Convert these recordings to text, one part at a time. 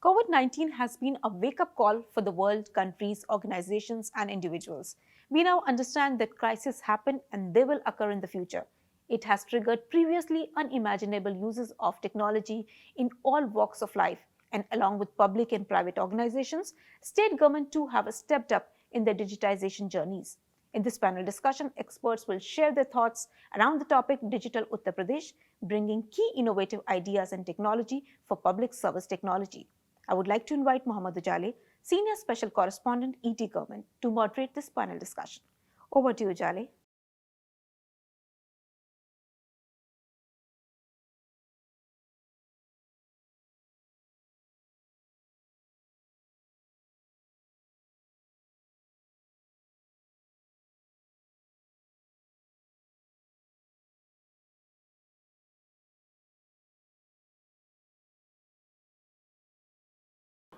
COVID-19 has been a wake-up call for the world, countries, organizations, and individuals. We now understand that crises happen and they will occur in the future. It has triggered previously unimaginable uses of technology in all walks of life, and along with public and private organizations, state government too have stepped up in their digitization journeys. In this panel discussion, experts will share their thoughts around the topic Digital Uttar Pradesh, bringing key innovative ideas and technology for public service technology. I would like to invite Mohammad Ujale, Senior Special Correspondent, ET Government, to moderate this panel discussion. Over to you, Ujale.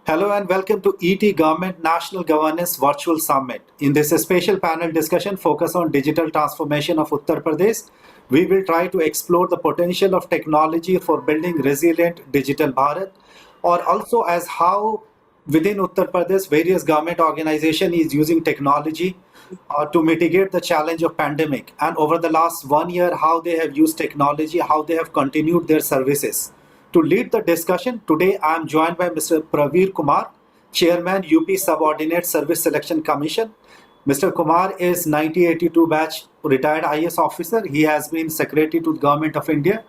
Hello and welcome to ET Government National Governance Virtual Summit. In this special panel discussion focused on digital transformation of Uttar Pradesh, we will try to explore the potential of technology for building resilient digital Bharat, or also as how within Uttar Pradesh various government organization is using technology to mitigate the challenge of pandemic, and over the last 1 year how they have used technology, how they have continued their services. To lead the discussion, today I am joined by Mr. Praveer Kumar, Chairman UP Subordinate Service Selection Commission. Mr. Kumar is 1982 batch retired IS officer. He has been Secretary to the Government of India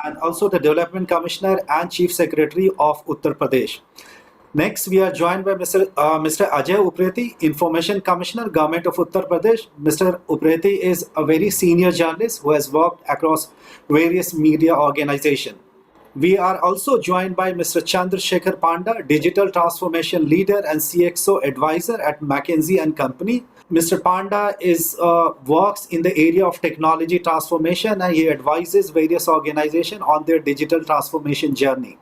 and also the Development Commissioner and Chief Secretary of Uttar Pradesh. Next, we are joined by Mr. Ajay Upreti, Information Commissioner, Government of Uttar Pradesh. Mr. Upreti is a very senior journalist who has worked across various media organizations. We are also joined by Mr. Chandrasekhar Panda, Digital Transformation Leader and CXO Advisor at McKinsey & Company. Mr. Panda works in the area of technology transformation and he advises various organizations on their digital transformation journey.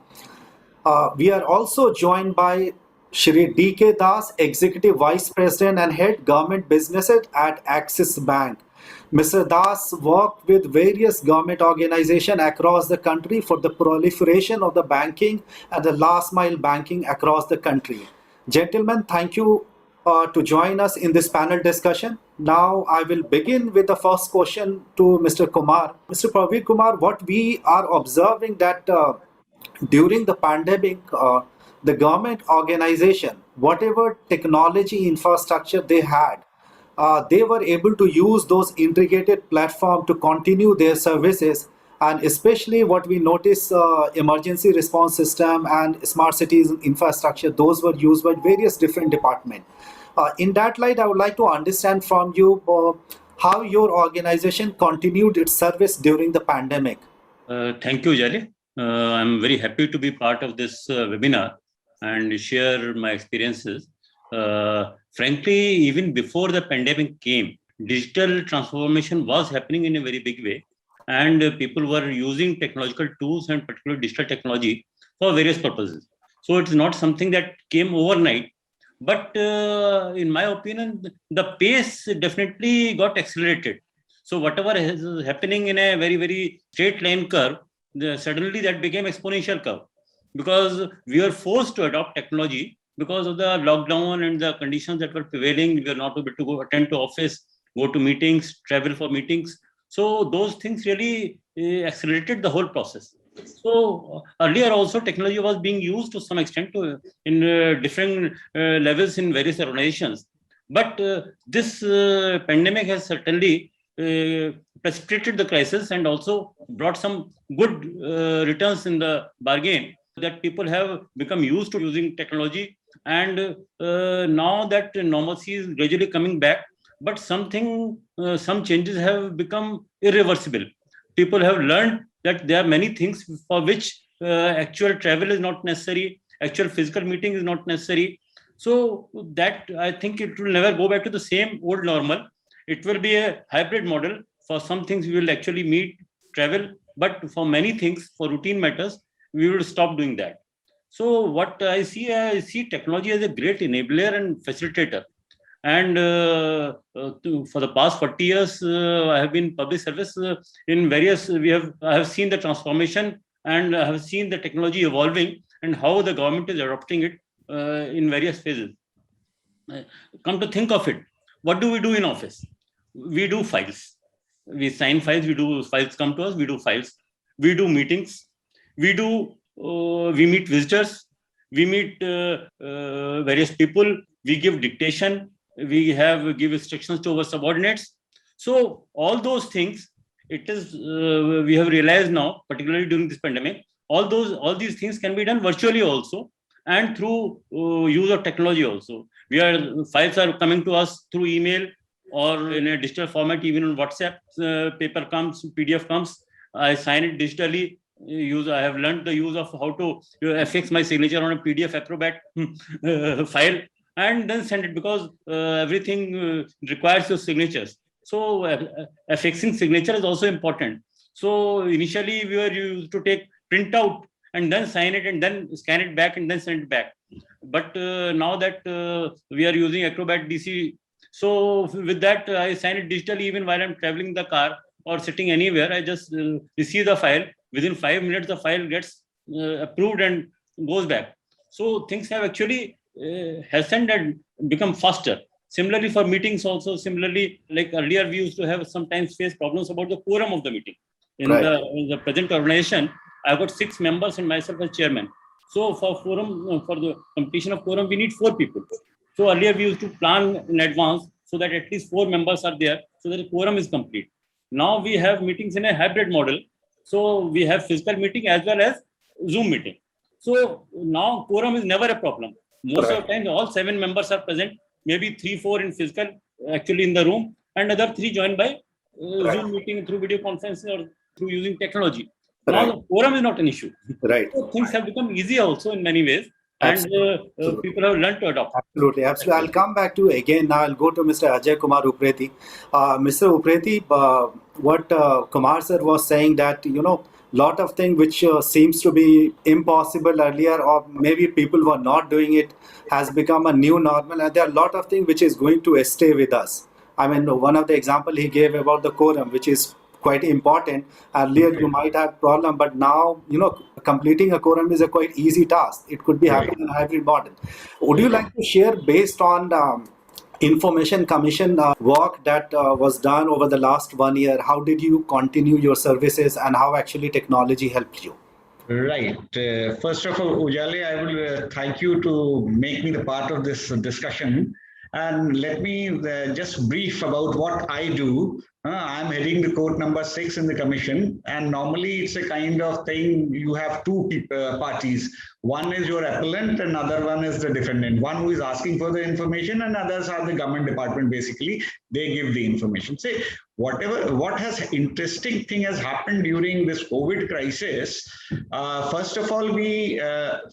We are also joined by Shri D.K. Das, Executive Vice President and Head Government Businesses at Axis Bank. Mr. Das worked with various government organizations across the country for the proliferation of the banking and the last mile banking across the country. Gentlemen, thank you to join us in this panel discussion. Now I will begin with the first question to Mr. Kumar. Mr. Praveer Kumar, what we are observing that during the pandemic, the government organization, whatever technology infrastructure they had, they were able to use those integrated platform to continue their services, and especially what we notice, emergency response system and smart cities infrastructure, those were used by various different departments. In that light, I would like to understand from you how your organization continued its service during the pandemic. Thank you, Jali. I'm very happy to be part of this webinar and share my experiences. Frankly, even before the pandemic came, digital transformation was happening in a very big way, and people were using technological tools and particularly digital technology for various purposes. So it's not something that came overnight, but in my opinion, the pace definitely got accelerated. So whatever is happening in a very, very straight line curve, suddenly that became exponential curve, because we were forced to adopt technology because of the lockdown and the conditions that were prevailing. We were not able to go attend to office, go to meetings, travel for meetings. So those things really accelerated the whole process. So earlier also technology was being used to some extent in different levels in various organizations. But this pandemic has certainly precipitated the crisis and also brought some good returns in the bargain, that people have become used to using technology, and now that normalcy is gradually coming back, but some changes have become irreversible. People have learned that there are many things for which actual travel is not necessary, actual physical meeting is not necessary. So that, I think, it will never go back to the same old normal. It will be a hybrid model. For some things we will actually meet, travel, but for many things, for routine matters, we will stop doing that. So what I see technology as a great enabler and facilitator. And for the past 40 years, I have been public service in various. I have seen the transformation and I have seen the technology evolving. and how the government is adopting it in various phases. Come to think of it, what do we do in office? We do files. We sign files, we do files come to us, we do files. We do meetings. We meet visitors. We meet various people. We give dictation. We give instructions to our subordinates. So all those things, it is we have realized now, particularly during this pandemic, all these things can be done virtually also, and through use of technology also. Files are coming to us through email or in a digital format, even on WhatsApp. Paper comes, PDF comes. I sign it digitally. I have learned the use of how to affix my signature on a PDF Acrobat file and then send it, because everything requires your signatures. So affixing signature is also important. So initially we were used to take print out and then sign it and then scan it back and then send it back. But now that we are using Acrobat DC, so with that I sign it digitally even while I'm traveling the car or sitting anywhere. I just receive the file. Within 5 minutes, the file gets approved and goes back. So things have actually hastened and become faster. Similarly, for meetings also, like earlier, we used to have sometimes face problems about the quorum of the meeting. In the present organization, I've got 6 members and myself as chairman. So for the completion of quorum, we need 4 people. So earlier we used to plan in advance so that at least 4 members are there so that the quorum is complete. Now we have meetings in a hybrid model. So we have physical meeting as well as Zoom meeting. So now quorum is never a problem. Most of the time, all 7 members are present, maybe 3-4 in physical, actually in the room, and other 3 joined by Zoom meeting through video conferencing or through using technology. Now the quorum is not an issue. So things have become easy also in many ways. And people have learned to adopt. Absolutely. I'll come back to again. Now I'll go to Mr. Ajay Kumar Upreti. Mr. Upreti, what Kumar sir was saying that, lot of things which seems to be impossible earlier, or maybe people were not doing it, has become a new normal, and there are a lot of things which is going to stay with us. I mean, one of the example he gave about the quorum, which is quite important. Earlier you might have problem, but now completing a quorum is a quite easy task. It could be happening in a hybrid model. Would you like to share, based on Information Commission work that was done over the last 1 year, how did you continue your services and how actually technology helped you? Right. First of all, Ujale, I will thank you to make me the part of this discussion. And let me just brief about what I do. I'm heading the court number 6 in the commission, and normally it's a kind of thing, you have 2 parties. One is your appellant and other one is the defendant. One who is asking for the information and others are the government department, basically. They give the information. Say, what has interesting thing has happened during this COVID crisis. First of all, we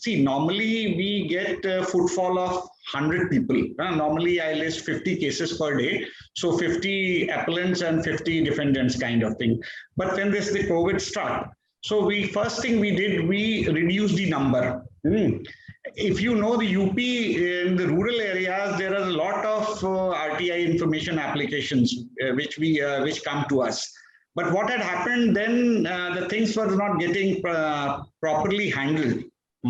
normally we get a footfall of 100 people. Normally I list 50 cases per day. So 50 appellants and 50 defendants kind of thing. But when the COVID struck, so first thing we did, we reduced the number. If you know the UP, in the rural areas, there are a lot of RTI information applications which come to us. But what had happened then, the things were not getting properly handled,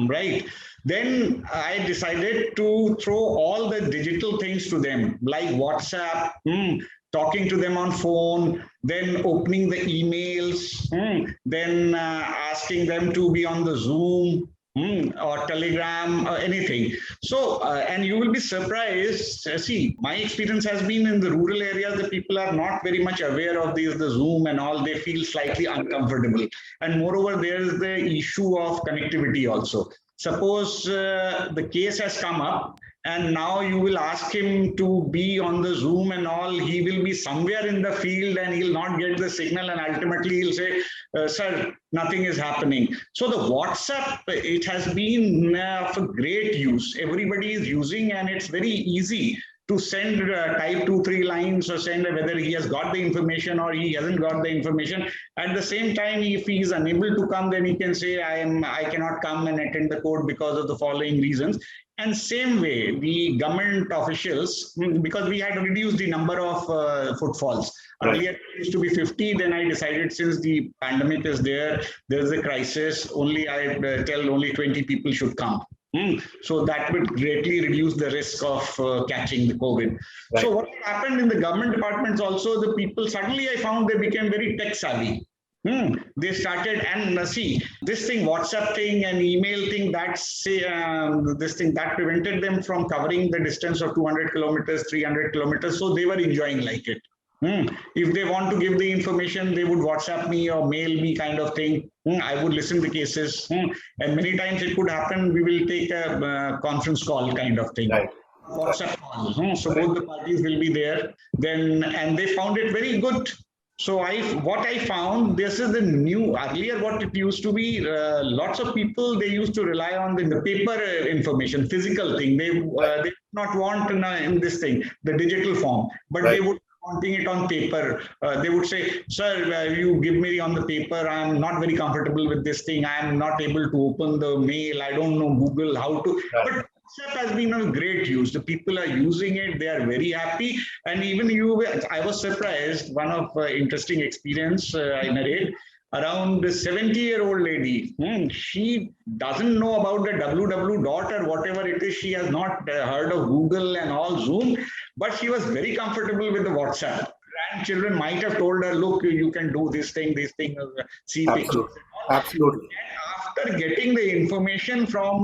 right? Then I decided to throw all the digital things to them, like WhatsApp, talking to them on phone, then opening the emails, then asking them to be on the Zoom, or Telegram or anything. So, and you will be surprised. See, my experience has been in the rural areas, the people are not very much aware of the Zoom and all. They feel slightly uncomfortable. And moreover, there is the issue of connectivity also. Suppose the case has come up and now you will ask him to be on the Zoom and all, he will be somewhere in the field and he'll not get the signal, and ultimately he'll say, sir, nothing is happening. So the WhatsApp, it has been of great use. Everybody is using, and it's very easy to send type 2-3 lines or send whether he has got the information or he hasn't got the information. At the same time, if he is unable to come, then he can say I cannot come and attend the court because of the following reasons. And same way, the government officials, because we had reduced the number of footfalls. Earlier it used to be 50, then I decided since the pandemic is there's a crisis, I tell only 20 people should come. So that would greatly reduce the risk of catching the COVID. Right. So what happened in the government departments also, the people, suddenly I found they became very tech savvy. They started, and see, this thing, WhatsApp thing and email thing, this thing that prevented them from covering the distance of 200 kilometers, 300 kilometers. So they were enjoying like it. If they want to give the information, they would WhatsApp me or mail me kind of thing. I would listen to cases. And many times it could happen, we will take a conference call kind of thing. Right. WhatsApp call. So both the parties will be there. And they found it very good. So what I found, this is the new, earlier what it used to be, lots of people, they used to rely on the paper information, physical thing. They did not want in this thing, the digital form, but they would wanting it on paper. They would say, sir, you give me on the paper, I'm not very comfortable with this thing. I'm not able to open the mail. I don't know Google, how to, but WhatsApp has been a great use. The people are using it. They are very happy. And even I was surprised, one of interesting experience I narrate, around a 70-year-old lady, she doesn't know about the www or whatever it is. She has not heard of Google and all, Zoom, but she was very comfortable with the WhatsApp. Grandchildren might have told her, look, you can do this thing, see pictures. Absolutely. And after getting the information from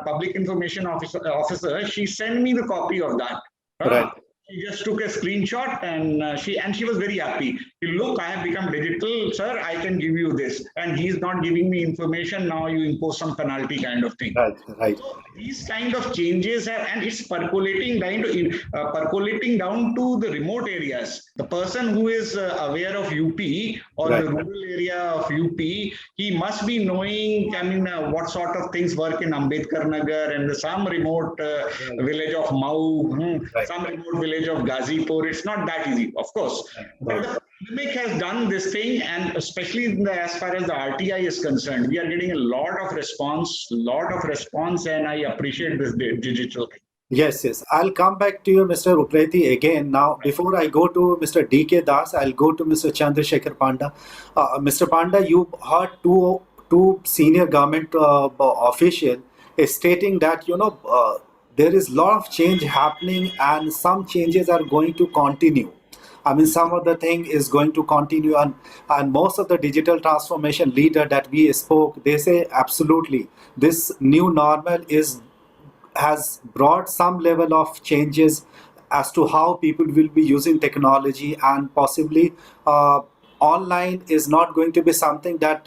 public information officer, she sent me the copy of that. Right. She just took a screenshot and she was very happy. Look, I have become digital, sir. I can give you this, and he's not giving me information. Now you impose some penalty, kind of thing. Right. So these kind of changes and it's percolating down to the remote areas. The person who is aware of UP or the rural area of UP, he must be knowing. What sort of things work in Ambedkar Nagar and some remote village of Mau, some remote village of Ghazipur. It's not that easy, of course. But the pandemic has done this thing, and especially as far as the RTI is concerned, we are getting a lot of response, and I appreciate this digital thing. Yes. I'll come back to you, Mr. Upreti, again. Now, before I go to Mr. D.K. Das, I'll go to Mr. Chandrasekhar Panda. Mr. Panda, you heard two senior government officials stating that, there is a lot of change happening and some changes are going to continue. Some of the thing is going to continue, and most of the digital transformation leader that we spoke, they say absolutely this new normal has brought some level of changes as to how people will be using technology, and possibly online is not going to be something that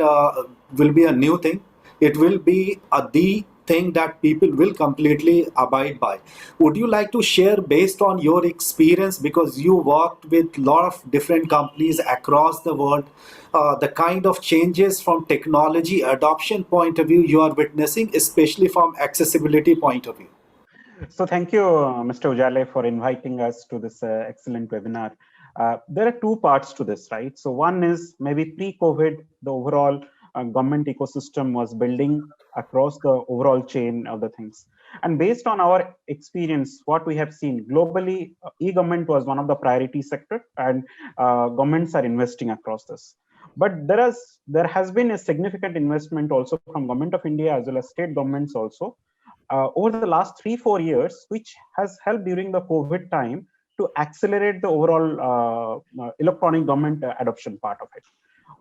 will be a new thing. It will be the thing that people will completely abide by. Would you like to share, based on your experience, because you worked with a lot of different companies across the world, the kind of changes from technology adoption point of view you are witnessing, especially from accessibility point of view? So thank you, Mr. Ujale, for inviting us to this excellent webinar. There are two parts to this, right? So one is maybe pre-COVID, the overall government ecosystem was building across the overall chain of the things. And based on our experience, what we have seen globally, e-government was one of the priority sector, and governments are investing across this. But there has been a significant investment also from Government of India as well as state governments also over the last 3-4 years, which has helped during the COVID time to accelerate the overall electronic government adoption part of it.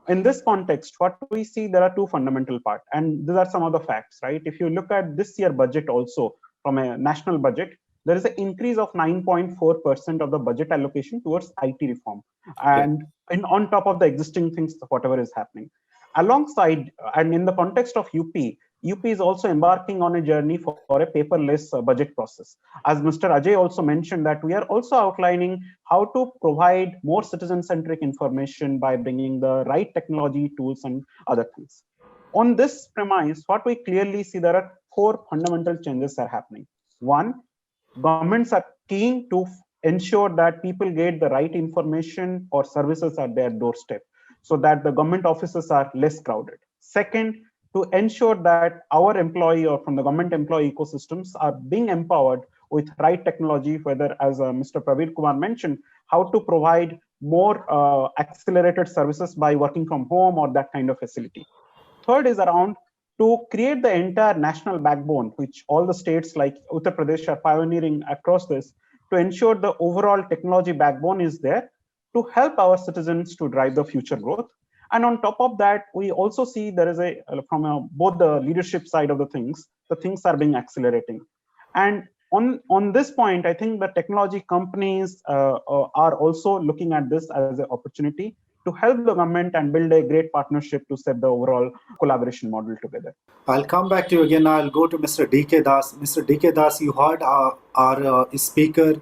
In this context, what we see, there are two fundamental parts, and these are some of the facts, right? If you look at this year budget also, from a national budget, there is an increase of 9.4% of the budget allocation towards IT reform, and on top of the existing things, whatever is happening. Alongside, and in the context of UP is also embarking on a journey for a paperless budget process. As Mr. Ajay also mentioned, that we are also outlining how to provide more citizen-centric information by bringing the right technology tools and other things. On this premise, what we clearly see, there are 4 fundamental changes are happening. One, governments are keen to ensure that people get the right information or services at their doorstep, so that the government offices are less crowded. Second, to ensure that our employee or from the government employee ecosystems are being empowered with right technology, whether, as Mr. Praveer Kumar mentioned, how to provide more accelerated services by working from home or that kind of facility. Third is around to create the entire national backbone, which all the states like Uttar Pradesh are pioneering across this, to ensure the overall technology backbone is there to help our citizens to drive the future growth. And on top of that, we also see there is both the leadership side of the things are being accelerating. And on this point, I think the technology companies are also looking at this as an opportunity to help the government and build a great partnership to set the overall collaboration model together. I'll come back to you again. I'll go to Mr. D.K. Das. Mr. D.K. Das, you heard our speaker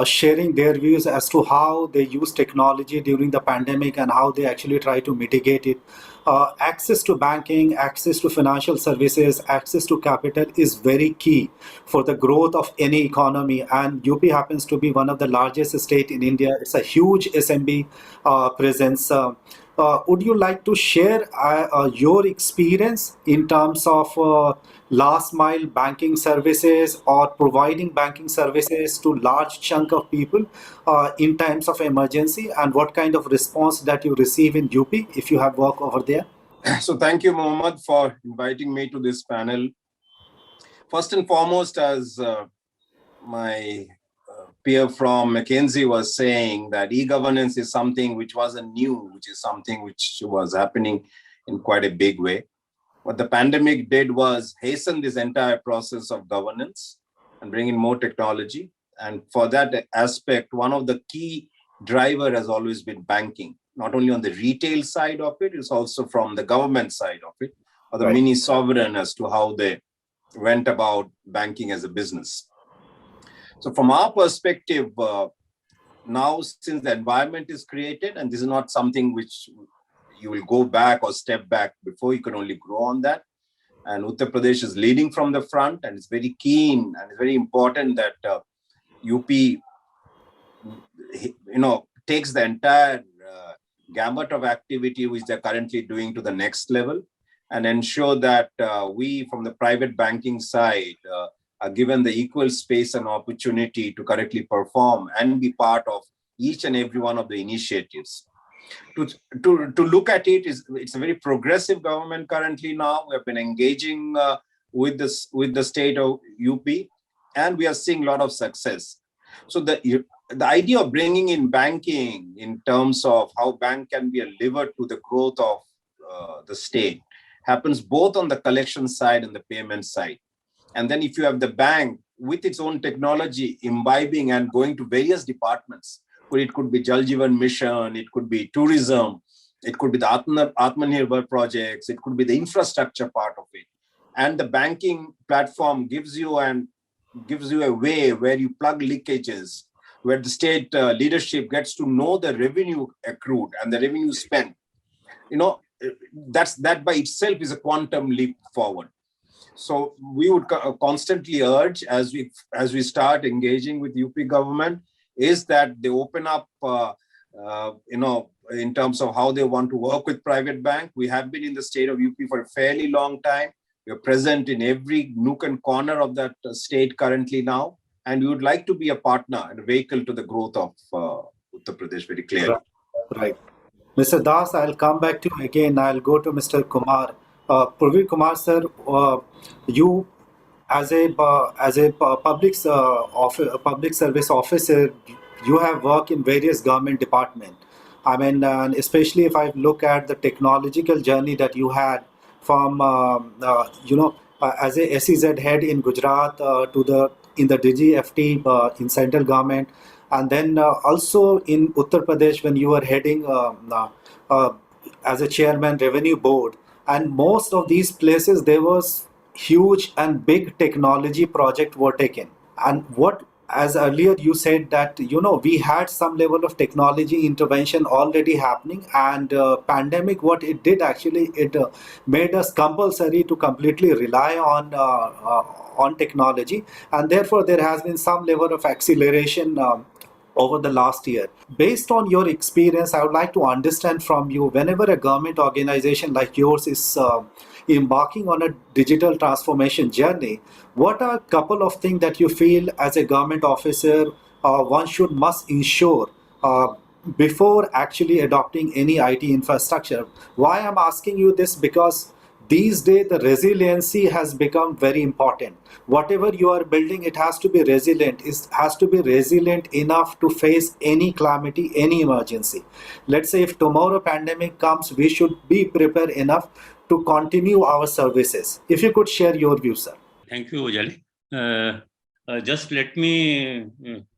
sharing their views as to how they use technology during the pandemic and how they actually try to mitigate it. Access to banking, access to financial services, access to capital is very key for the growth of any economy. And UP happens to be one of the largest state in India. It's a huge SMB presence. Would you like to share your experience in terms of last mile banking services or providing banking services to large chunk of people in times of emergency, and what kind of response that you receive in UP if you have work over there? So thank you, Mohammed, for inviting me to this panel. First and foremost, as my peer from McKinsey was saying, that e-governance is something which wasn't new, which is something which was happening in quite a big way. What the pandemic did was hasten this entire process of governance and bring in more technology. And for that aspect, one of the key driver has always been banking, not only on the retail side of it, it's also from the government side of it, or the mini sovereign as to how they went about banking as a business. So from our perspective, now since the environment is created, and this is not something which you will go back or step back before, you can only grow on that. And Uttar Pradesh is leading from the front, and it's very keen and it's very important that UP, takes the entire gamut of activity which they're currently doing to the next level, and ensure that we from the private banking side are given the equal space and opportunity to correctly perform and be part of each and every one of the initiatives. To look at it, it's a very progressive government currently now. We have been engaging with the state of UP, and we are seeing a lot of success. So the idea of bringing in banking in terms of how bank can be a lever to the growth of the state happens both on the collection side and the payment side. And then if you have the bank with its own technology imbibing and going to various departments, where it could be Jal Jeevan Mission, it could be tourism, it could be the Atmanirbhar projects, it could be the infrastructure part of it. And the banking platform gives you a way where you plug leakages, where the state leadership gets to know the revenue accrued and the revenue spent. That by itself is a quantum leap forward. So we would constantly urge as we start engaging with UP government is that they open up, in terms of how they want to work with private bank. We have been in the state of UP for a fairly long time. We are present in every nook and corner of that state currently now. And we would like to be a partner and a vehicle to the growth of Uttar Pradesh very clearly. Right. Mr. Das, I'll come back to you again. I'll go to Mr. Kumar. Praveer Kumar, sir, you as a public service officer, you have worked in various government departments. I mean, especially if I look at the technological journey that you had from, as a SEZ head in Gujarat in the DGFT in central government, and then also in Uttar Pradesh when you were heading as a chairman revenue board. And most of these places, there was huge and big technology project were taken. And what as earlier you said that we had some level of technology intervention already happening, and pandemic, what it did actually, it made us compulsory to completely rely on technology, and therefore there has been some level of acceleration over the last year. Based on your experience, I would like to understand from you, whenever a government organization like yours is embarking on a digital transformation journey, what are a couple of things that you feel as a government officer one must ensure before actually adopting any IT infrastructure? Why I'm asking you this, because these days the resiliency has become very important. Whatever you are building, it has to be resilient. It has to be resilient enough to face any calamity, any emergency. Let's say if tomorrow pandemic comes, we should be prepared enough to continue our services. If you could share your view, sir. Thank you, Ujali. Just let me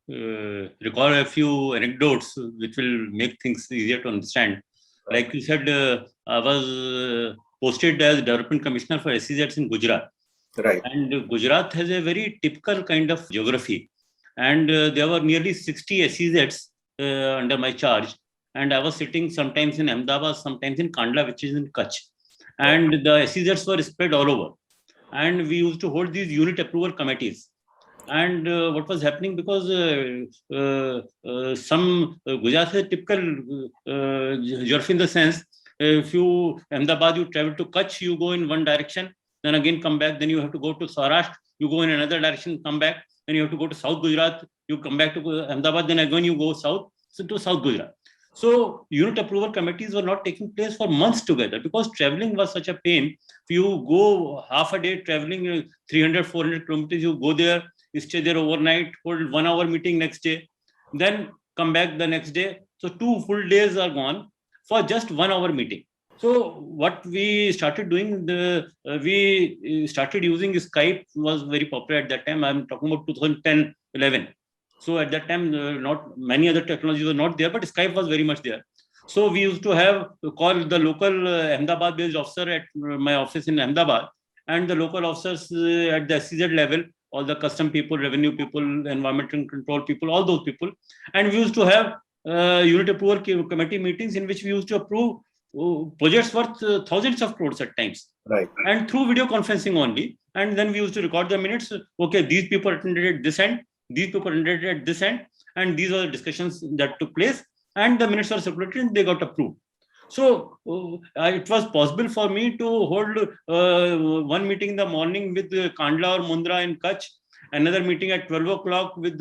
recall a few anecdotes which will make things easier to understand. Like you said, I was posted as Development Commissioner for SEZs in Gujarat. Right. And Gujarat has a very typical kind of geography. And there were nearly 60 SEZs under my charge. And I was sitting sometimes in Ahmedabad, sometimes in Kandla, which is in Kutch. And the SEZs were spread all over. And we used to hold these unit approval committees. And what was happening, because some Gujarat has a typical geography in the sense, if you Ahmedabad, you travel to Kutch, you go in one direction, then again come back, then you have to go to Saurashtra, you go in another direction, come back, then you have to go to South Gujarat, you come back to Ahmedabad, then again you go south, so to South Gujarat. So unit approval committees were not taking place for months together because traveling was such a pain. If you go half a day traveling 300, 400 kilometers, you go there, you stay there overnight, hold 1 hour meeting next day, then come back the next day. So 2 full days are gone for just 1 hour meeting. So what we started doing, we started using Skype, was very popular at that time. I'm talking about 2010, 11. So at that time, not many other technologies were not there, but Skype was very much there. So we used to call the local Ahmedabad-based officer at my office in Ahmedabad, and the local officers at the SEZ level, all the custom people, revenue people, environmental control people, all those people. And we used to have unit approval committee meetings in which we used to approve projects worth thousands of crores at times. Right. And through video conferencing only. And then we used to record the minutes. Okay, these people attended at this end, these people attended at this end, and these are the discussions that took place. And the minutes were circulated and they got approved. So it was possible for me to hold one meeting in the morning with Kandla or Mundra in Kutch, another meeting at 12 o'clock with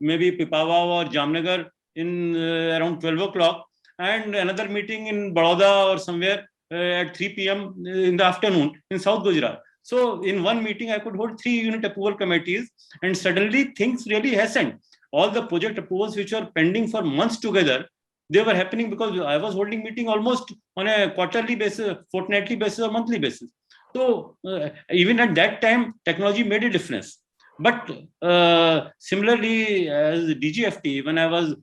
maybe Pipavav or Jamnagar in around 12 o'clock, and another meeting in Baroda or somewhere at 3 p.m. in the afternoon in South Gujarat. So in one meeting, I could hold 3 unit approval committees, and suddenly things really hastened. All the project approvals which were pending for months together, they were happening because I was holding meeting almost on a quarterly basis, fortnightly basis, or monthly basis. So even at that time, technology made a difference. But similarly, as DGFT, when I was,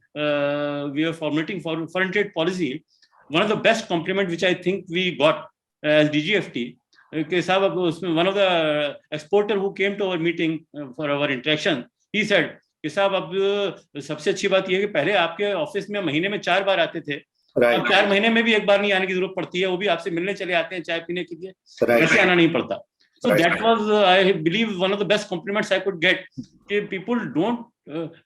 we were formulating foreign trade policy, one of the best compliment which I think we got as DGFT, one of the exporter who came to our meeting for our interaction, he said, कि साहब अब सबसे अच्छी बात यह है कि पहले आपके ऑफिस में महीने में 4 बार आते थे, अब 4 महीने में भी एक बार नहीं आने की जरूरत पड़ती है, वो भी आपसे मिलने चले आते हैं चाय पीने के लिए, ऐसे आना नहीं पड़ता. So that was, I believe, one of the best compliments I could get. People don't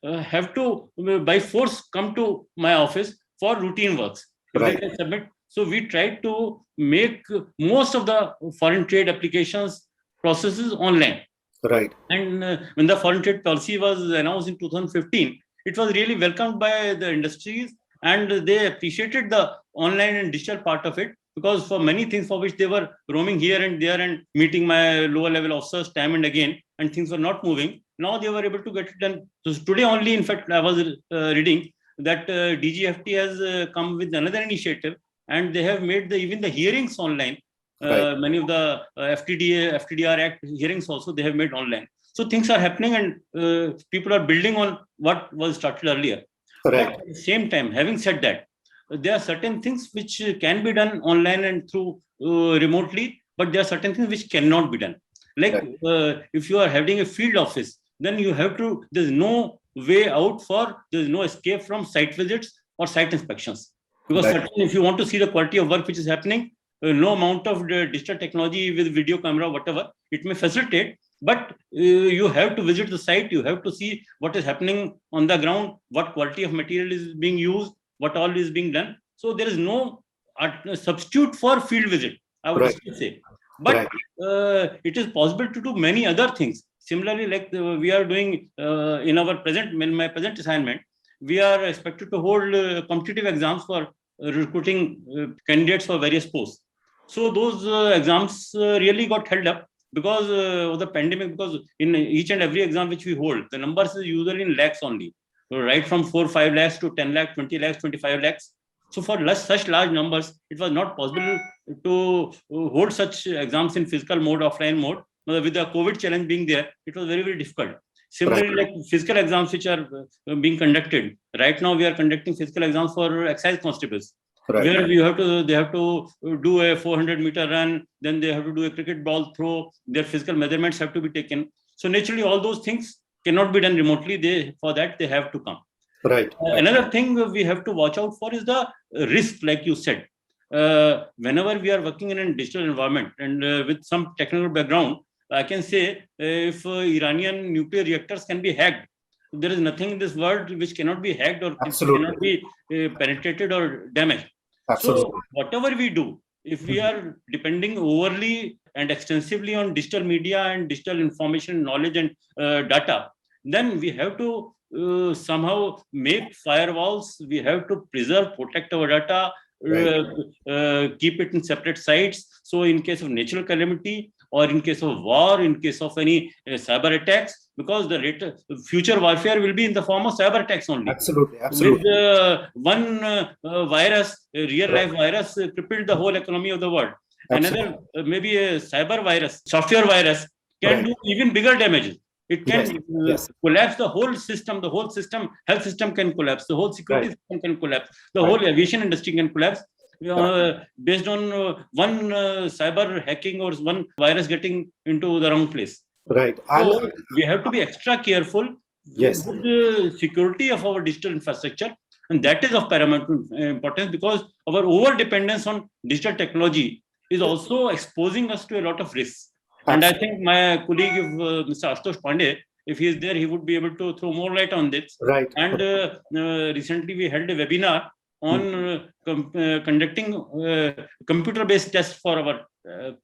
have to by force come to my office for routine works. If they can submit. So we tried to make most of the foreign trade applications processes online. Right. And when the foreign trade policy was announced in 2015, it was really welcomed by the industries, and they appreciated the online and digital part of it, because for many things for which they were roaming here and there and meeting my lower level officers time and again, and things were not moving, now they were able to get it done. So today only, in fact, I was reading that DGFT has come with another initiative, and they have made even the hearings online. Many of the FTDR Act hearings also they have made online. So things are happening, and people are building on what was started earlier. But at the same time, having said that, there are certain things which can be done online and through remotely, but there are certain things which cannot be done. Like if you are having a field office, then you have to, there's no way out there is no escape from site visits or site inspections. Because Right. certainly if you want to see the quality of work which is happening, no amount of the digital technology with video camera, whatever, it may facilitate, but you have to visit the site, you have to see what is happening on the ground, what quality of material is being used, what all is being done. So there is no substitute for field visit, I would Right. still say. But Right. it is possible to do many other things. Similarly, like we are doing in my present assignment, we are expected to hold competitive exams for recruiting candidates for various posts. So those exams really got held up because of the pandemic, because in each and every exam which we hold, the numbers is usually in lakhs only, right from 4-5 lakhs to 10 lakhs, 20 lakhs, 25 lakhs. So for such large numbers, it was not possible to hold such exams in physical mode, offline mode. With the COVID challenge being there, it was very, very difficult. Similarly, like physical exams which are being conducted. Right now, we are conducting physical exams for excise constables. Right. Where they have to do a 400-meter run, then they have to do a cricket ball throw, their physical measurements have to be taken. So naturally, all those things cannot be done remotely. For that, they have to come. Right. Another thing we have to watch out for is the risk, like you said. Whenever we are working in a digital environment and with some technical background, I can say if Iranian nuclear reactors can be hacked, there is nothing in this world which cannot be hacked or cannot be penetrated or damaged. Absolutely. So whatever we do, if we are depending overly and extensively on digital media and digital information, knowledge and data, then we have to somehow make firewalls. We have to preserve, protect our data, keep it in separate sites. So in case of natural calamity or in case of war, in case of any cyber attacks, because the future warfare will be in the form of cyber attacks only. Absolutely. Absolutely. With one virus, a real life virus, crippled the whole economy of the world. Absolutely. Another, maybe a cyber virus, software virus, can do even bigger damages. It can collapse the whole system. The whole system, health system can collapse. The whole security system can collapse. The whole aviation industry can collapse based on one cyber hacking or one virus getting into the wrong place. Right. So we have to be extra careful with the security of our digital infrastructure. And that is of paramount importance because our over dependence on digital technology is also exposing us to a lot of risks. And I think my colleague, Mr. Ashutosh Pandey, if he is there, he would be able to throw more light on this. Right. And recently we held a webinar on conducting computer-based tests for our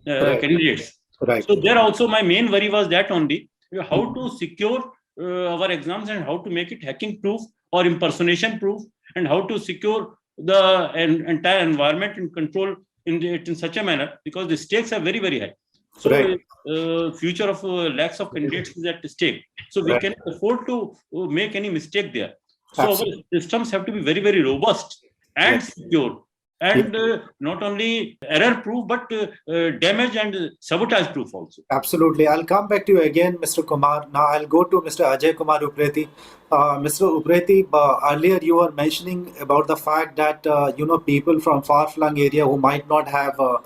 candidates. Right. So there also my main worry was that only, how to secure our exams and how to make it hacking proof or impersonation proof and how to secure the entire environment and control in such a manner because the stakes are very, very high. So future of lakhs of candidates is at stake. So we cannot afford to make any mistake there. So our systems have to be very, very robust and secure. And not only error proof, but damage and sabotage proof also. Absolutely. I'll come back to you again, Mr. Kumar. Now I'll go to Mr. Ajay Kumar Upreti. Mr. Upreti, earlier you were mentioning about the fact that, people from far-flung area who might not have a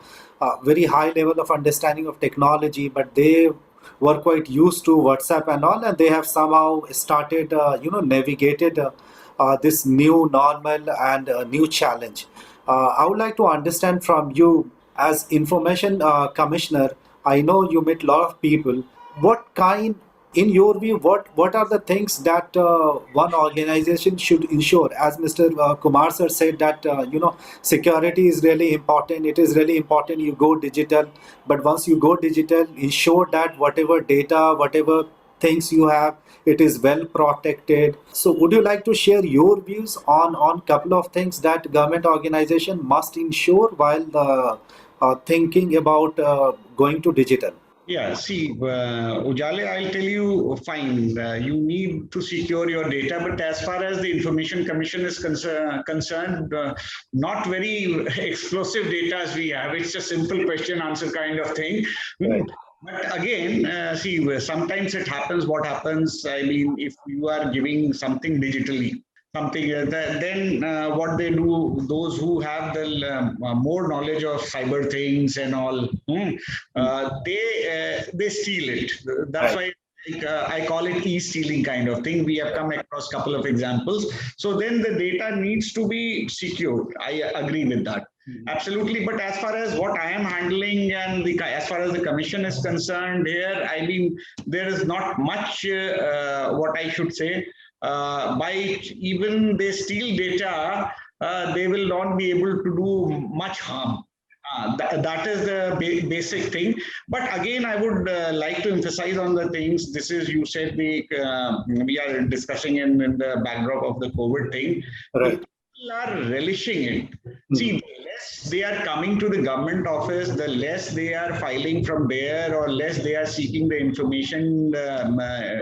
very high level of understanding of technology, but they were quite used to WhatsApp and all, and they have somehow started, navigated this new normal and new challenge. I would like to understand from you as information commissioner, I know you meet a lot of people. In your view, what are the things that one organization should ensure? As Mr. Kumar sir said that, security is really important. It is really important you go digital. But once you go digital, ensure that whatever data, whatever things you have, it is well protected. So would you like to share your views on couple of things that government organization must ensure while thinking about going to digital? Yeah, see, Ujale, I'll tell you, fine, you need to secure your data, but as far as the Information Commission is concerned, not very explosive data as we have. It's a simple question answer kind of thing. Right. But again, see, sometimes it happens, what happens, I mean, if you are giving something digitally, then what they do, those who have the more knowledge of cyber things and all, they steal it. That's why like, I call it e-stealing kind of thing. We have come across a couple of examples. So then the data needs to be secured. I agree with that. Absolutely. But as far as what I am handling and as far as the commission is concerned here, I mean, there is not much, what I should say, by even they steal data, they will not be able to do much harm. That is the basic thing. But again, I would like to emphasize on the things. This is, you said, we are discussing in the backdrop of the COVID thing. Right. People are relishing it. See, the less they are coming to the government office, the less they are filing from there, or less they are seeking the information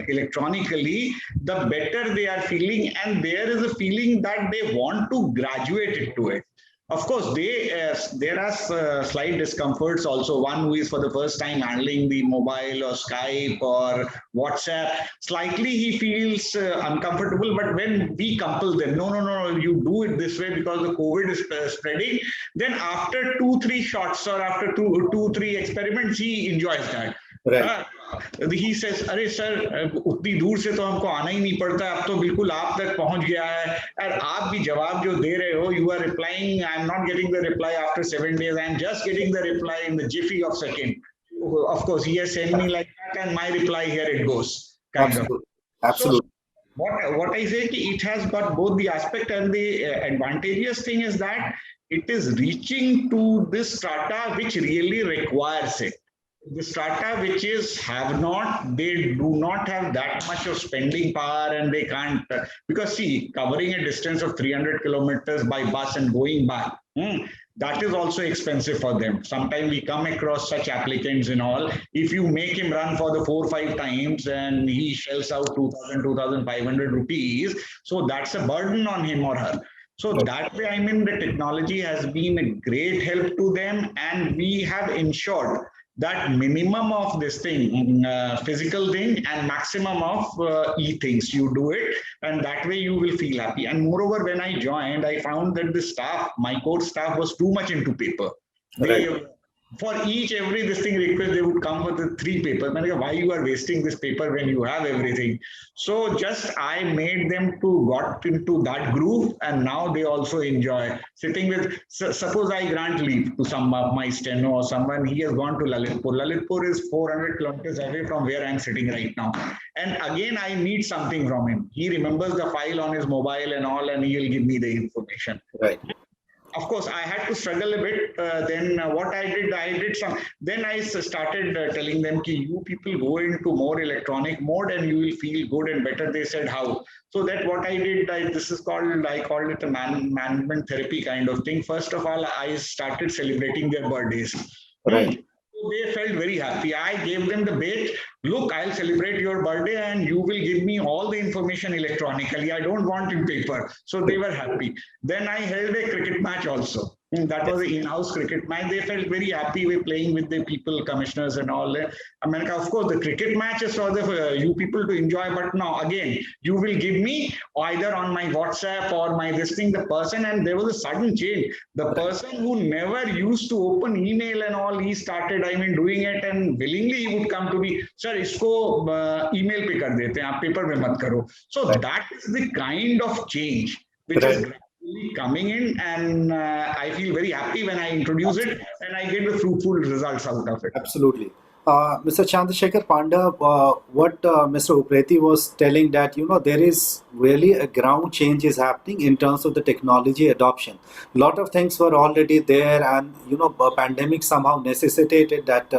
electronically, the better they are feeling. And there is a feeling that they want to graduate it to it. Of course, there are slight discomforts also. One who is for the first time handling the mobile or Skype or WhatsApp, slightly he feels uncomfortable. But when we compel them, no, you do it this way because the COVID is spreading, then after 2-3 shots or after 2-3 experiments, he enjoys that. Right. He says, अरे sir उतनी दूर से तो हमको आना ही नहीं पड़ता, अब तो बिल्कुल आप तक पहुंच गया है, और आप भी जवाब जो दे रहे हो, you are replying, I am not getting the reply after 7 days, I am just getting the reply in the jiffy of second. Of course, he has sent me like that, and my reply, here it goes. Absolutely. Absolutely. So what I say, it has got both the aspect, and the advantageous thing is that it is reaching to this strata which really requires it. The strata which have not, they do not have that much of spending power, and they can't, because see, covering a distance of 300 kilometers by bus and going back, that is also expensive for them. Sometimes we come across such applicants and all. If you make him run for the 4-5 times and he shells out 2,000-2,500 rupees, so that's a burden on him or her. So that way, I mean, the technology has been a great help to them, and we have ensured that minimum of this thing, physical thing, and maximum of e-things, you do it, and that way you will feel happy. And moreover, when I joined, I found that the staff, my core staff, was too much into paper. They, for every this thing request, they would come with the 3 papers. Why you are wasting this paper when you have everything? So just I made them to got into that groove, and now they also enjoy sitting with. Suppose I grant leave to some of my steno or someone, he has gone to Lalitpur. Lalitpur is 400 kilometers away from where I'm sitting right now. And again, I need something from him. He remembers the file on his mobile and all, and he'll give me the information. Right. Of course, I had to struggle a bit. Then what I did some. Then I started telling them, "Ki you people go into more electronic mode, and you will feel good and better." They said, "How?" So that what I did, I called it a management therapy kind of thing. First of all, I started celebrating their birthdays. Right. They felt very happy. I gave them the bait. Look, I'll celebrate your birthday and you will give me all the information electronically. I don't want in paper. So they were happy. Then I held a cricket match also. That was an in-house cricket match. They felt very happy with playing with the people, commissioners and all. America, of course, the cricket match is for the you people to enjoy. But now, again, you will give me either on my WhatsApp or my this thing, the person. And there was a sudden change. The person who never used to open email and all, he started, doing it, and willingly he would come to me, sir, isko email pe kar dete hain, aap paper mein mat karo. So that is the kind of change which is coming in, and I feel very happy when I introduce it and I get the fruitful results out of it. Absolutely. Mr. Chandrasekhar Panda, what Mr. Upreti was telling that, there is really a ground change is happening in terms of the technology adoption. A lot of things were already there, and, a pandemic somehow necessitated that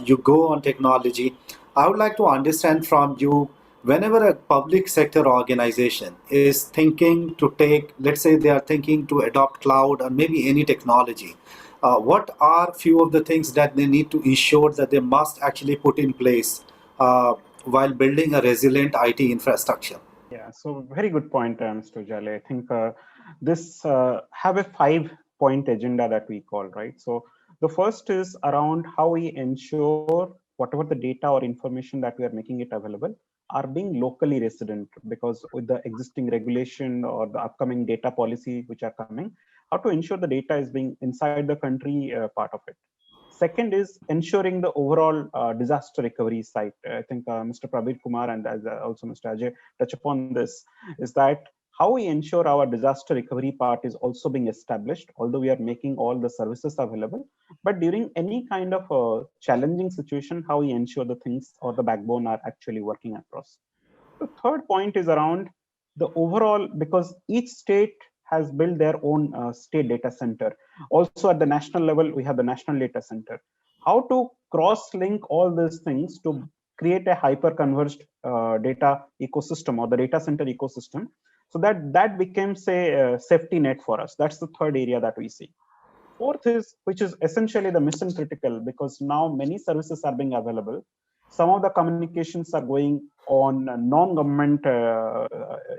you go on technology. I would like to understand from you, whenever a public sector organization is thinking to take, let's say they are thinking to adopt cloud or maybe any technology, what are few of the things that they need to ensure that they must actually put in place while building a resilient IT infrastructure? Yeah, so very good point, Mr. Ujale. I think this have a 5-point agenda that we call, right? So the first is around how we ensure whatever the data or information that we are making it available are being locally resident, because with the existing regulation or the upcoming data policy which are coming, how to ensure the data is being inside the country part of it. Second is ensuring the overall disaster recovery side. I think Mr. Praveer Kumar and as also Mr. Ajay touch upon this, is that how we ensure our disaster recovery part is also being established, although we are making all the services available. But during any kind of challenging situation, how we ensure the things or the backbone are actually working across. The third point is around the overall, because each state has built their own state data center. Also at the national level, we have the national data center. How to cross-link all these things to create a hyper-converged data ecosystem or the data center ecosystem, so that becomes a safety net for us. That's the third area that we see. Fourth is, which is essentially the mission critical, because now many services are being available. Some of the communications are going on non-government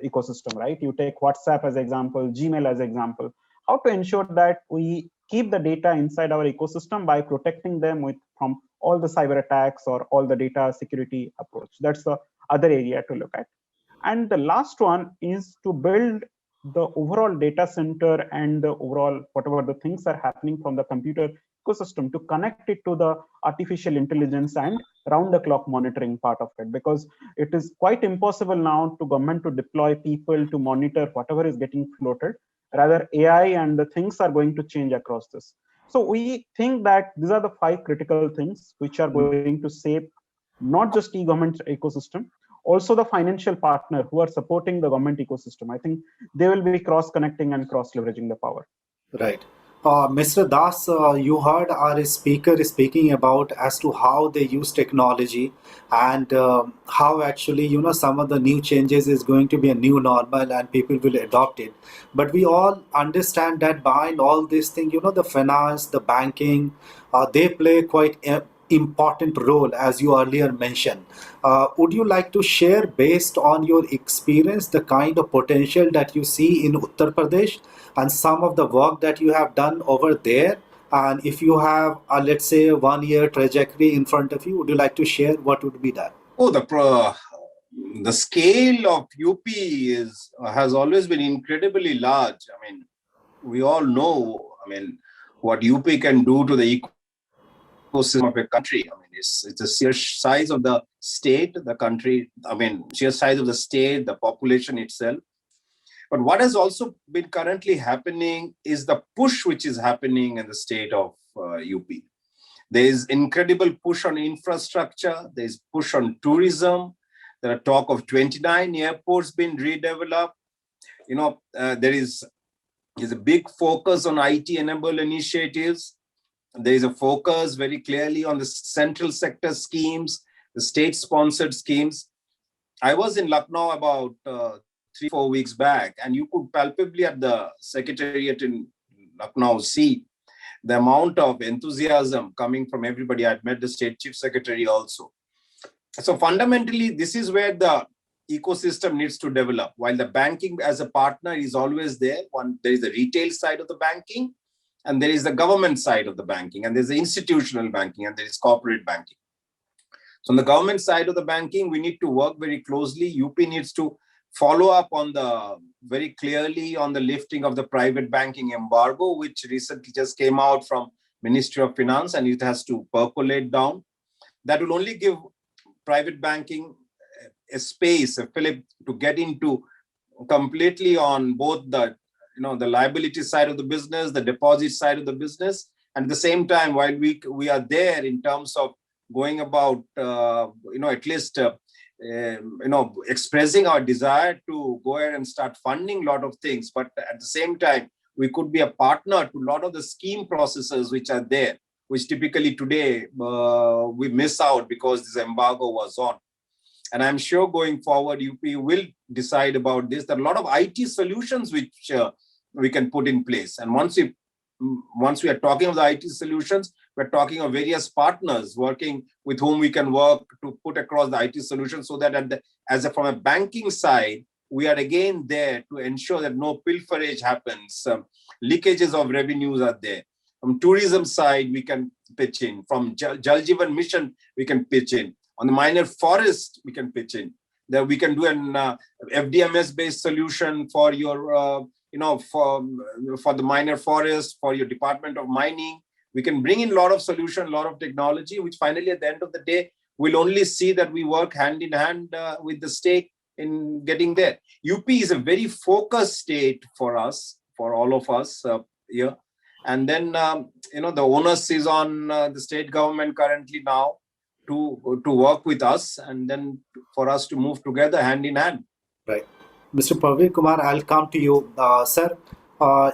ecosystem, right? You take WhatsApp as example, Gmail as example. How to ensure that we keep the data inside our ecosystem by protecting them from all the cyber attacks or all the data security approach. That's the other area to look at. And the last one is to build the overall data center and the overall whatever the things are happening from the computer ecosystem to connect it to the artificial intelligence and round the clock monitoring part of it, because it is quite impossible now to government to deploy people to monitor whatever is getting floated. Rather, AI and the things are going to change across this. So we think that these are the 5 critical things which are going to shape not just e-government ecosystem, also the financial partner who are supporting the government ecosystem. I think they will be cross-connecting and cross-leveraging the power. Right. Mr. Das, you heard our speaker speaking about as to how they use technology and how actually, some of the new changes is going to be a new normal and people will adopt it. But we all understand that behind all this thing, the finance, the banking, they play quite important role, as you earlier mentioned. Would you like to share, based on your experience, the kind of potential that you see in Uttar Pradesh and some of the work that you have done over there? And if you have, let's say, a 1-year trajectory in front of you, would you like to share what would be that? Oh, the scale of UP has always been incredibly large. I mean, we all know, what UP can do to the ecosystem of a country. It's the sheer size of the state, the country, sheer size of the state, the population itself. But what has also been currently happening is the push which is happening in the state of UP. There is incredible push on infrastructure. There is push on tourism. There are talk of 29 airports being redeveloped. There is a big focus on IT-enabled initiatives. There is a focus very clearly on the central sector schemes, the state-sponsored schemes. I was in Lucknow about 3-4 weeks back, and you could palpably at the Secretariat in Lucknow see the amount of enthusiasm coming from everybody. I'd met the State Chief Secretary also. So fundamentally, this is where the ecosystem needs to develop. While the banking as a partner is always there, there is the retail side of the banking, and there is the government side of the banking, and there's the institutional banking, and there is corporate banking. So on the government side of the banking, we need to work very closely. UP needs to follow up on very clearly on the lifting of the private banking embargo, which recently just came out from Ministry of Finance, and it has to percolate down. That will only give private banking a space, a fillip to get into completely on both the liability side of the business, the deposit side of the business. And at the same time, while we are there in terms of going about, at least, expressing our desire to go ahead and start funding a lot of things. But at the same time, we could be a partner to a lot of the scheme processes which are there, which typically today we miss out because this embargo was on. And I'm sure going forward, UP will decide about this. There are a lot of IT solutions which we can put in place. And once we are talking of the IT solutions, we're talking of various partners working with whom we can work to put across the IT solutions, so that from a banking side, we are again there to ensure that no pilferage happens. Leakages of revenues are there. From tourism side, we can pitch in. From Jal Jeevan Mission, we can pitch in. On the minor forest, we can pitch in. That we can do an FDMS-based solution for your, for the minor forest, for your Department of Mining. We can bring in a lot of solution, a lot of technology, which finally at the end of the day, we'll only see that we work hand in hand with the state in getting there. UP is a very focused state for us, for all of us here. And then, the onus is on the state government currently now to work with us and then for us to move together hand in hand. Right. Mr. Praveen Kumar, I'll come to you. Sir,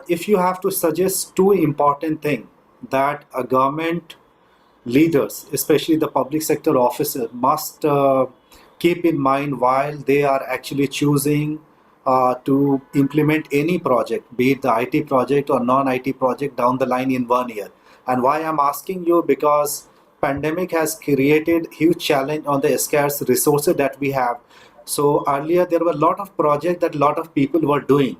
if you have to suggest two important things that a government leaders, especially the public sector officer, must keep in mind while they are actually choosing to implement any project, be it the IT project or non-IT project down the line in 1 year. And why I'm asking you, because pandemic has created huge challenge on the scarce resources that we have. So earlier there were a lot of projects that a lot of people were doing,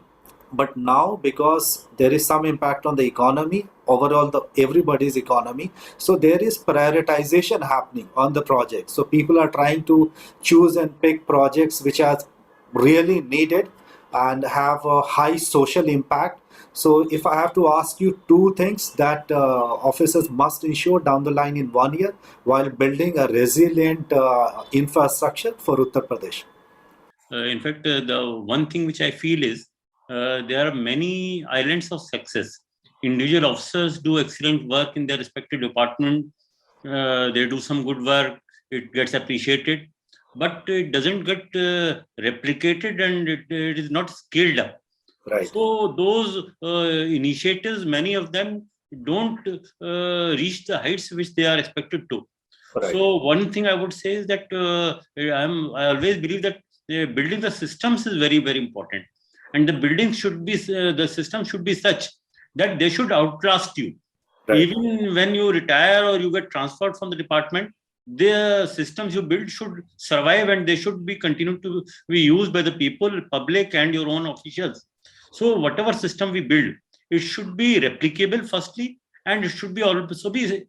but now because there is some impact on the economy, overall everybody's economy, so there is prioritization happening on the project. So people are trying to choose and pick projects which are really needed and have a high social impact. So if I have to ask you two things that officers must ensure down the line in 1 year while building a resilient infrastructure for Uttar Pradesh. In fact, the one thing which I feel is there are many islands of success. Individual officers do excellent work in their respective department. They do some good work. It gets appreciated, but it doesn't get replicated and it is not scaled up. Right. So those initiatives, many of them don't reach the heights which they are expected to. Right. So one thing I would say is that I always believe that building the systems is very, very important. And the building should be, the system should be such that they should outlast you. Right. Even when you retire or you get transferred from the department, the systems you build should survive and they should be continued to be used by the people, public and your own officials. So whatever system we build, it should be replicable firstly, and it should be also be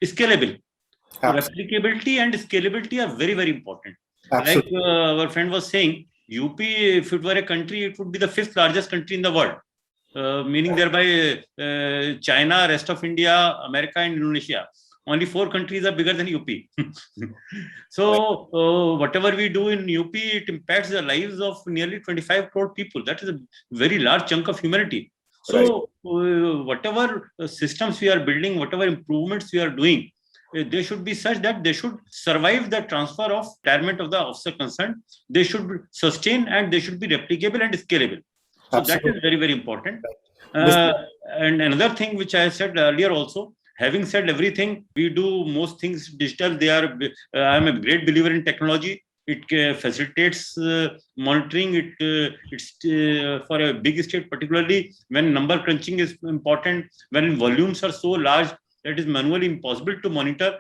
scalable. So replicability and scalability are very, very important. Absolutely. Like our friend was saying, UP, if it were a country, it would be the 5th largest country in the world. Meaning thereby China, rest of India, America and Indonesia. Only 4 countries are bigger than UP. So whatever we do in UP, it impacts the lives of nearly 25 crore people. That is a very large chunk of humanity. So whatever systems we are building, whatever improvements we are doing, they should be such that they should survive the transfer of retirement of the officer concerned. They should sustain and they should be replicable and scalable. So Absolutely. that is very, very important. And another thing which I said earlier also, having said everything, we do most things digital. I'm a great believer in technology. It facilitates monitoring. It's for a big state, particularly when number crunching is important, when volumes are so large that is manually impossible to monitor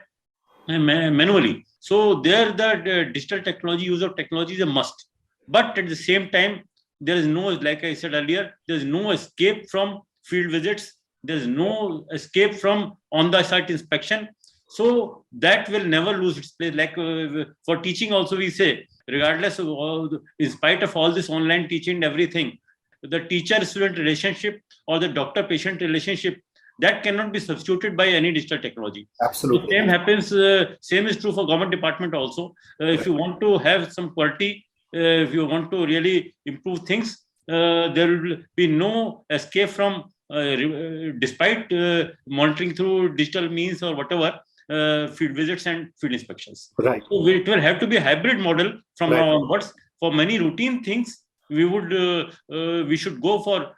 manually. So there, the digital technology, use of technology is a must. But at the same time, there is no, like I said earlier, there is no escape from field visits. There is no escape from on-the-site inspection. So that will never lose its place. Like for teaching also we say, regardless of all, in spite of all this online teaching and everything, the teacher-student relationship or the doctor-patient relationship, that cannot be substituted by any digital technology. Absolutely. The same happens, same is true for government department also. If you want to have some quality, if you want to really improve things, there will be no escape from, despite monitoring through digital means or whatever, field visits and field inspections. Right. So it will have to be a hybrid model from Right. now onwards. For many routine things, we should go for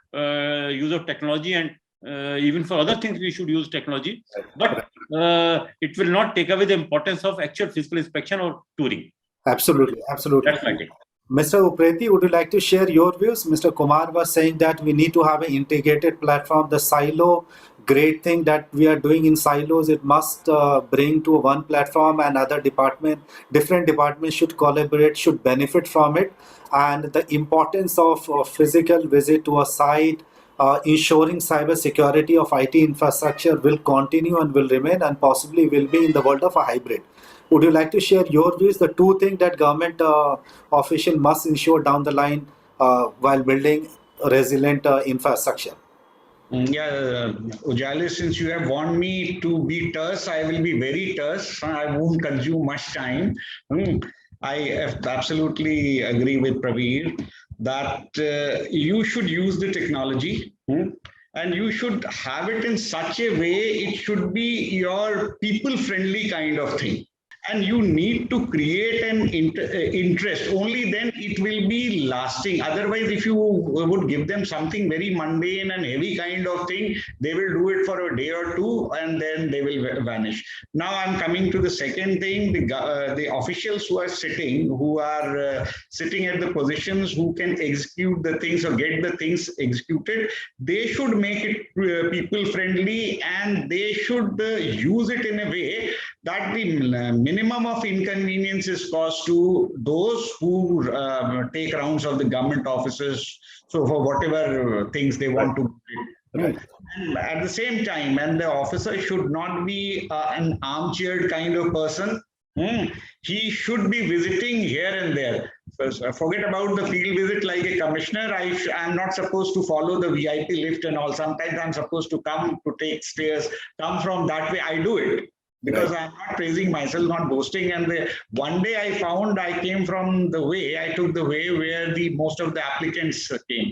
use of technology, and even for other things we should use technology. But it will not take away the importance of actual physical inspection or touring. Absolutely. Absolutely. That's my take. Mr. Upreti, would you like to share your views? Mr. Kumar was saying that we need to have an integrated platform. The silo, great thing that we are doing in silos, it must bring to one platform, and different departments should collaborate, should benefit from it. And the importance of physical visit to a site, ensuring cyber security of IT infrastructure will continue and will remain, and possibly will be in the world of a hybrid. Would you like to share your views, the two things that government official must ensure down the line while building a resilient infrastructure? Ujale, since you have warned me to be terse, I will be very terse. I won't consume much time. I absolutely agree with Praveer that you should use the technology. And you should have it in such a way, it should be your people-friendly kind of thing. And you need to create an interest. Only then it will be lasting. Otherwise, if you would give them something very mundane and heavy kind of thing, they will do it for a day or two and then they will vanish. Now I'm coming to the second thing. The officials who are sitting at the positions who can execute the things or get the things executed, they should make it people friendly, and they should use it in a way that the minimum of inconvenience is caused to those who take rounds of the government offices, so for whatever things they want to do. Right. And at the same time, and the officer should not be an armchair kind of person. He should be visiting here and there. So forget about the field visit like a commissioner. I'm not supposed to follow the VIP lift and all. Sometimes I'm supposed to come to take stairs, come from that way. I do it. Because I'm not praising myself, not boasting. And one day I found I came from I took the way where most of the applicants came.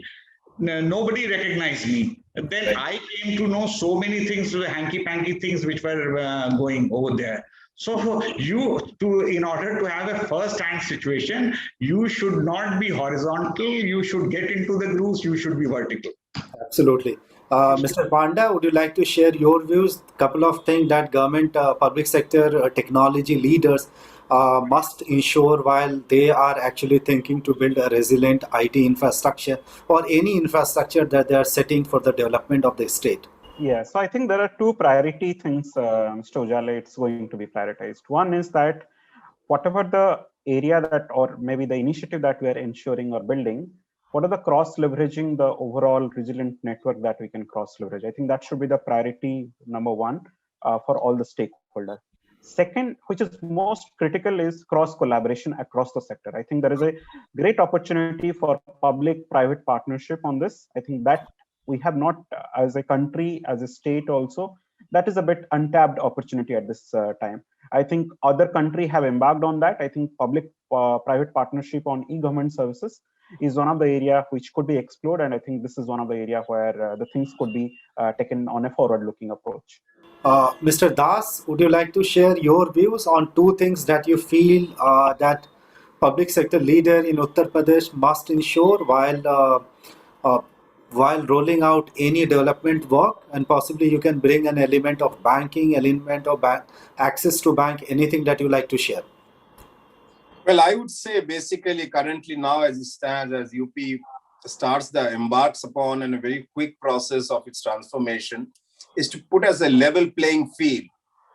Nobody recognized me. Then I came to know so many things, hanky-panky things which were going over there. So in order to have a first-hand situation, you should not be horizontal. You should get into the grooves. You should be vertical. Absolutely. Mr. Panda, would you like to share your views? Couple of things that government, public sector, technology leaders must ensure while they are actually thinking to build a resilient IT infrastructure or any infrastructure that they are setting for the development of the state. Yeah, so I think there are two priority things, Mr. Ujale, it's going to be prioritized. One is that whatever the area or maybe the initiative that we are ensuring or building, what are the cross-leveraging the overall resilient network that we can cross-leverage? I think that should be the priority number one for all the stakeholders. Second, which is most critical, is cross-collaboration across the sector. I think there is a great opportunity for public-private partnership on this. I think that we have not, as a country, as a state also, that is a bit untapped opportunity at this time. I think other countries have embarked on that. I think public-private partnership on e-government services is one of the area which could be explored, and I think this is one of the area where the things could be taken on a forward-looking approach. Mr. Das, would you like to share your views on two things that you feel that public sector leader in Uttar Pradesh must ensure while rolling out any development work, and possibly you can bring an element of banking, element of access to bank, anything that you like to share? Well, I would say basically currently now as it stands, as UP embarks upon a very quick process of its transformation, is to put as a level playing field,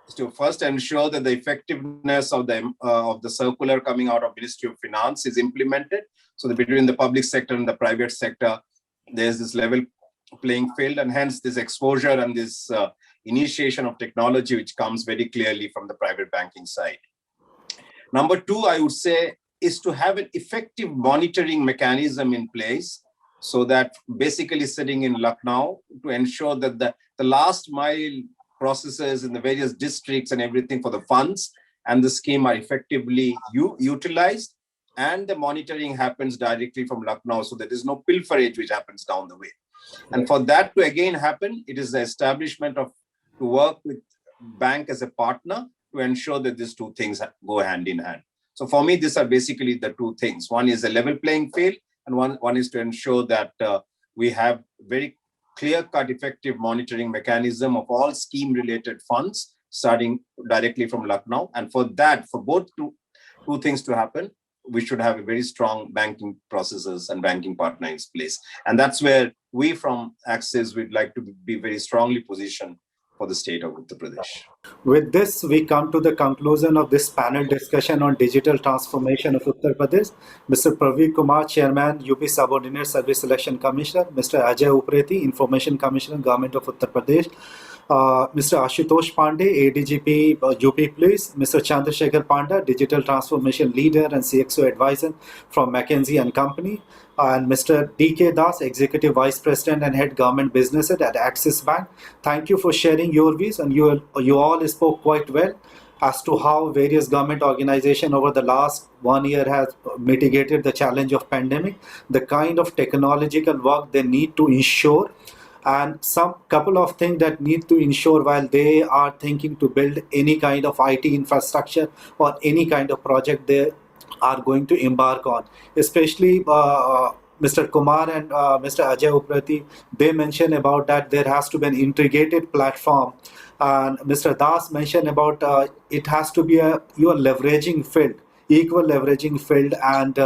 is to first ensure that the effectiveness of the circular coming out of Ministry of Finance is implemented, so that between the public sector and the private sector, there's this level playing field, and hence this exposure and this initiation of technology which comes very clearly from the private banking side. Number two, I would say, is to have an effective monitoring mechanism in place, so that basically sitting in Lucknow to ensure that the last mile processes in the various districts and everything for the funds and the scheme are effectively utilized, and the monitoring happens directly from Lucknow, so there is no pilferage which happens down the way. And for that to again happen, it is the establishment to work with bank as a partner to ensure that these two things go hand in hand. So for me, these are basically the two things. One is a level playing field, and one is to ensure that we have very clear-cut, effective monitoring mechanism of all scheme-related funds starting directly from Lucknow. And for both two things to happen, we should have a very strong banking processes and banking partner in place. And that's where we from Axis would like to be very strongly positioned for the state of Uttar Pradesh. With this, we come to the conclusion of this panel discussion on digital transformation of Uttar Pradesh. Mr. Praveer Kumar, Chairman, UP Subordinate Service Selection Commissioner, Mr. Ajay Upreti, Information Commissioner, Government of Uttar Pradesh, Mr. Ashutosh Pandey, ADGP UP Police, Mr. Chandrasekhar Panda, Digital Transformation Leader and CXO Advisor from McKinsey & Company, and Mr. D.K. Das, Executive Vice President and Head Government Business Head at Axis Bank. Thank you for sharing your views, and you all spoke quite well as to how various government organizations over the last 1 year has mitigated the challenge of pandemic, the kind of technological work they need to ensure, and some couple of things that need to ensure while they are thinking to build any kind of IT infrastructure or any kind of project they are going to embark on. Especially Mr. Kumar and Mr. Ajay Uprati, they mentioned about that there has to be an integrated platform. And Mr. Das mentioned about it has to be you are leveraging field, equal leveraging field, and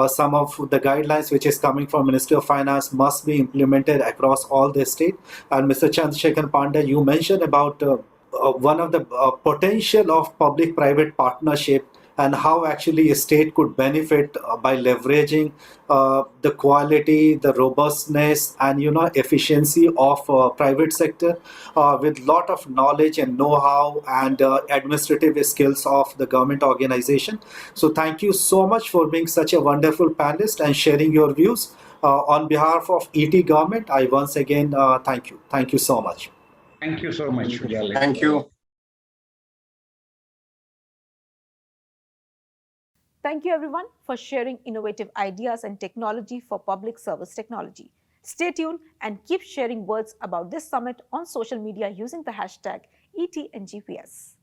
some of the guidelines which is coming from Ministry of Finance must be implemented across all the state. And Mr. Chandrasekhar Pandey, you mentioned about one of the potential of public-private partnership and how actually a state could benefit by leveraging the quality, the robustness, and efficiency of private sector with lot of knowledge and know-how and administrative skills of the government organization. So thank you so much for being such a wonderful panelist and sharing your views. On behalf of ET government, I once again thank you. Thank you so much. Thank you so much, Ujale. Thank you. Thank you everyone for sharing innovative ideas and technology for public service technology. Stay tuned and keep sharing words about this summit on social media using the hashtag ETNGPS.